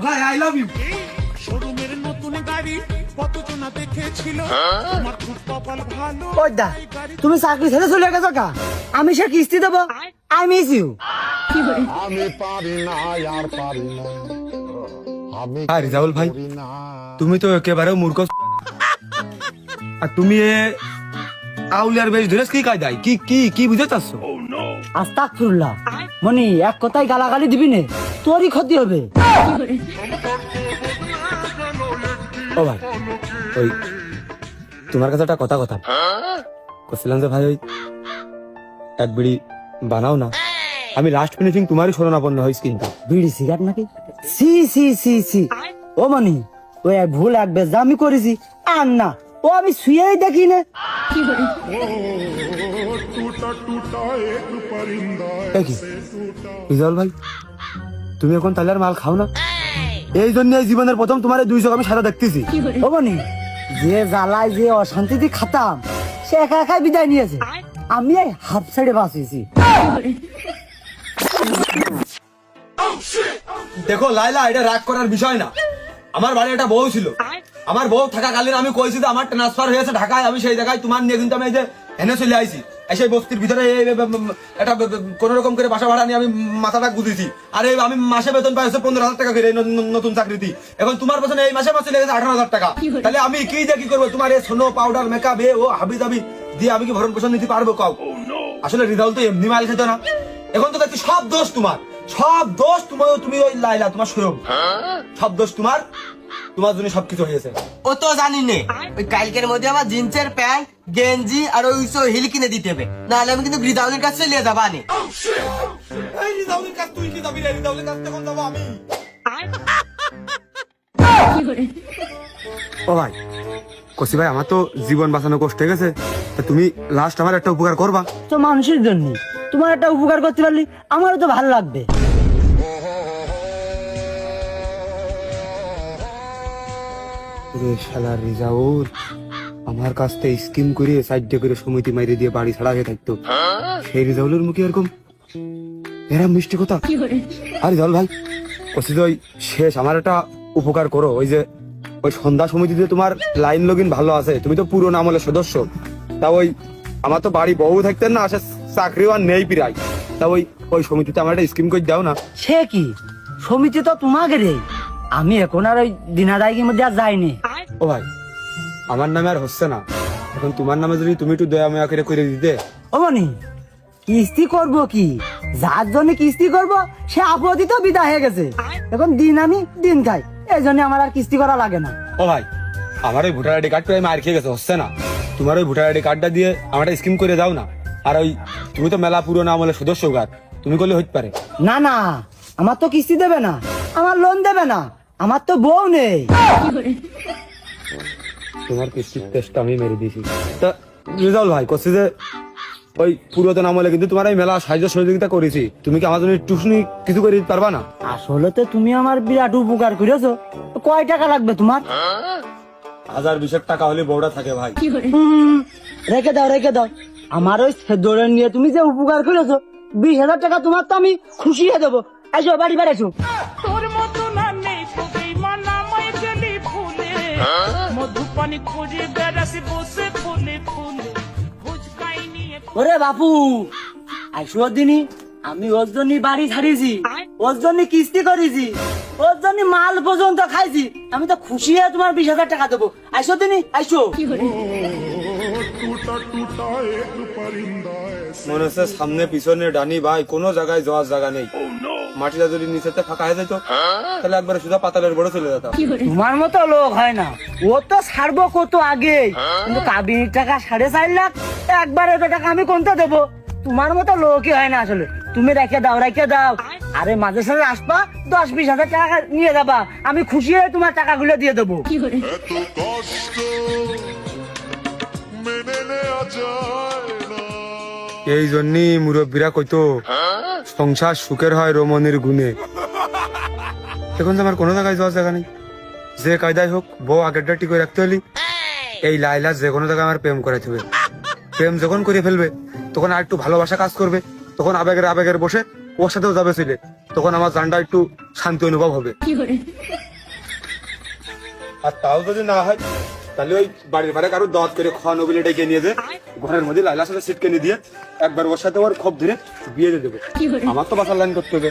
ভাই I love you. শোরুমের নতুন গাড়ি কতজনা দেখেছিল, তোমার খুব কপাল ভালো। ওই দা তুমি চাকরি ছেড়ে চলে গেছো কা? আমি সে কিস্তি দেবো। I miss you. আমি পারি না আর পারি না আমি আর রিজাউল ভাই পারি না। তুমি তো একেবারে মূর্খ। আর তুমি এ আউলিয়ার বেশ ধরে কি কায়দায় কি কি কি বুঝতে চাচ্ছো? আস্তাগফিরুল্লাহ। মনি এক কথায় গালাগালি দিবি নে, তোরই ক্ষতি হবে। ও ভাই ওই তোমার কাছে একটা কথা কথা করছিলাম যে ভাই ওই এক বিড়ি বানাও না। আমি লাস্ট ফিনিশিং তোমারই শরণাপন্ন হয়েছি কিন্তু। বিড়ি সিগারেট নাকি? সি সি সি সি। ও মনি ওই এক ভুল এক বেজা আমি করেছি আর না, ও আমি শুয়েই দেখি না। এ কি রিজাউল ভাই তুমি এখন তাহলে আর মাল খাও না? এই জন্য এই জীবনের প্রথম তোমার এই দুই চোখ আমি সাদা দেখতেছি। ও মনি যে জ্বালায় যে অশান্তিতে খাতাম সে একা একাই বিদায় নিয়েছে, আমি এই হাফ সাইডে বাঁচিয়েছি। দেখো লাইলা, এটা রাগ করার বিষয় না। আমার বাড়ি একটা বউ ছিল, আমার বউ থাকাকালীন আমি কইছি যে আমার ট্রান্সফার হয়েছে ঢাকায়, আমি সেই জায়গায় তোমার নিয়ে কিন্তু আমি এই যে এনে চলে আইছি। সেই বস্তির ভিতরে একটা কোন রকম করে বাসা ভাড়া নিয়ে আমি মাথাটা গুঁজেছি। আর আমি মাসে বেতন পাই হচ্ছে 15,000 টাকা করে নতুন চাকরিতে। এখন তোমার পেছনে এই মাসে মাসে লেগেছে 18,000 টাকা। তাহলে আমি কি দিয়ে কি করবো? তোমার এই সোনো পাউডার মেকআপ ও হাবি দাবি দিয়ে আমি কি ভরণ পোষণ নিতে পারবো? কাউ আসলে রিজাউল তো এমনি মাল খেত না। এখন তো দেখছি সব দোষ তোমার, সব দোষ তোমার। তুমি ওই লাইলা তোমার শোরুম, সব দোষ তোমার, তোমার জন্য সবকিছু হয়েছে। ও তো জানি নে, ওই কালকের মধ্যে আমার জিন্সের প্যান্ট গেঞ্জি আর ওই হিল কিনে দিতে হবে, নাহলে আমি কিন্তু রিজাউলের কাছে চলে যাবো। আনে এই রিজাউলের কাছ তুই কি যাবি রে? রিজাউলের কাছ তখন যাবো আমি। ও ভাই কসি ভাই, আমার তো জীবন বাঁচানো কষ্ট হয়ে গেছে, তা তুমি লাস্ট আমার একটা উপকার করবা? তো মানুষের জন্য তোমার একটা উপকার করতে পারলি আমারও তো ভালো লাগবে। শালা রিজাউল আমার কাছ থেকে স্কিম করে সাইডে করে সমিতি মাইরে দিয়ে বাড়ি ছাড়া হয়ে থাকতো। সেই রিজাউলের মুখে এরকম এরম মিষ্টি কথা। আর রিজাউল ভাই কসি ওই শেষ আমার একটা উপকার করো। ওই যে ওই সন্ধ্যা সমিতিতে তোমার লাইন লগিন ভালো আছে, তুমি তো পুরো আমলের সদস্য। তা ওই আমার তো বাড়ি বউ থাকতেন না, আসে চাকরিও আর নেই প্রায়। তা ওই ওই সমিতিতে আমার একটা স্কিম করে দাও না। সে কি সমিতি তো তোমাকে রে, আমি এখন আর ওই দিনাদায়কের মধ্যে আর যাইনি। ও ভাই আমার নামে আর হচ্ছে না, এখন তোমার নামে যদি তুমি একটু দয়া ময়া করে দিতে। ও মনি কিস্তি করবো কি, যার জন্য কিস্তি করবো সে আপত্তি তো বিদায় হয়ে গেছে। এখন দিন আমি দিন খাই, এই জন্য আমার আর কিস্তি করা লাগে না। ও ভাই আমার ওই ভোটার আইডি কার্ড পেয়ে মার খেয়ে গেছে, হচ্ছে না। তোমার ওই ভোটার আইডি কার্ডটা দিয়ে আমার স্কিম করে দাও না। আর ওই তুমি তো মেলা পুরো আমলের সদস্য গাত, তুমি করলে হইতে পারে। না না আমার তো কিস্তি দেবে না, আমার লোন দেবে না, আমার তো বউ নেই। তোমার কিস্তির টেস্টটা আমি মেরে দিয়েছি। তা রেজাউল ভাই করছি যে ওই পুরাতন আমলে কিন্তু তোমার এই মেলা সাহায্য সহযোগিতা করেছি, তুমি কি আমার জন্য টুসনি কিছু করে দিতে পারবা না? আসলে তো তুমি আমার বিরাট উপকার করেছো, কয় টাকা লাগবে তোমার? 1020 টাকা হলে বউটা থাকে ভাই। রেখে দাও রেখে দাও, আমার ওই দৌড়ে নিয়ে তুমি যে উপকার করেছো 20,000 টাকা তোমার তো আমি খুশি হয়ে দেবো। এসো বাড়ি বেড়েছো। তোর মতো না নেই তোকেই মানামাই গেলি ফুলে, মধুপানি খুঁজে বেড়াসি বসে ফুলে ফুলে ভুজকাই নিয়ে। ওরে বাপু আইসো দিনই আমি ওর জন্য বাড়ি ছাড়িয়েছি, ওর জন্য কিস্তি করেছি, ওর জন্য মাল পর্যন্ত খাইছি, আমি তো খুশি হয়ে তোমার 20,000 টাকা দেবো। আইসো দিনই আইসো। মনে হচ্ছে সামনে পিছনে ডানি ভাই কোনো জায়গায় যাওয়ার জায়গা নেই। মাটিটা যদি নিচেতে ফাঁকা হয়ে যেত তাহলে একবারে সুধা পাতালের বড় চলে যেতাম। তোমার মতো লোক হয় না, ও তো ছাড়বো কত আগে, কিন্তু কাবিনীর টাকা 4.5 লাখ, একবার এত টাকা আমি কোনটা দেবো? তোমার মতো লোকই হয় না আসলে। তুমি রেখে দাও রেখে দাও, আরে মাঝে সাথে আসবা 10-20,000 টাকা নিয়ে যাবা, আমি খুশি হয়ে তোমার টাকাগুলো দিয়ে দেবো। এই জন্যই মুরব্বীরা কইতো সংসার সুখের হয় রমণীর গুণে। এখন তো আমার কোনো জায়গায় যাওয়ার জায়গা নেই, যে কায়দায় হোক বউ আগেরটা ঠিক করে রাখতে হলি। এই লাইলা যে কোনো জায়গায় আমার প্রেম করাইতে হবে। প্রেম যখন করে ফেলবে তখন আর একটু ভালোবাসা কাজ করবে, তখন আবেগের বসে ওর সাথেও যাবে ছেলে, তখন আমার জানটা একটু শান্তি অনুভব হবে। আর তাও যদি না হয় তাহলে ওই বাড়ির ভাড়া কারো দাওয়াত করে খাওয়ানো বলে ডেকে নিয়ে যে ঘরের মধ্যে লাইলার সাথে সিটকে নিয়ে দিয়ে একবার ওর সাথে ওর খপ ধরে বিয়ে দিয়ে দেবো। আমার তো বাসার লাইন করতে হবে।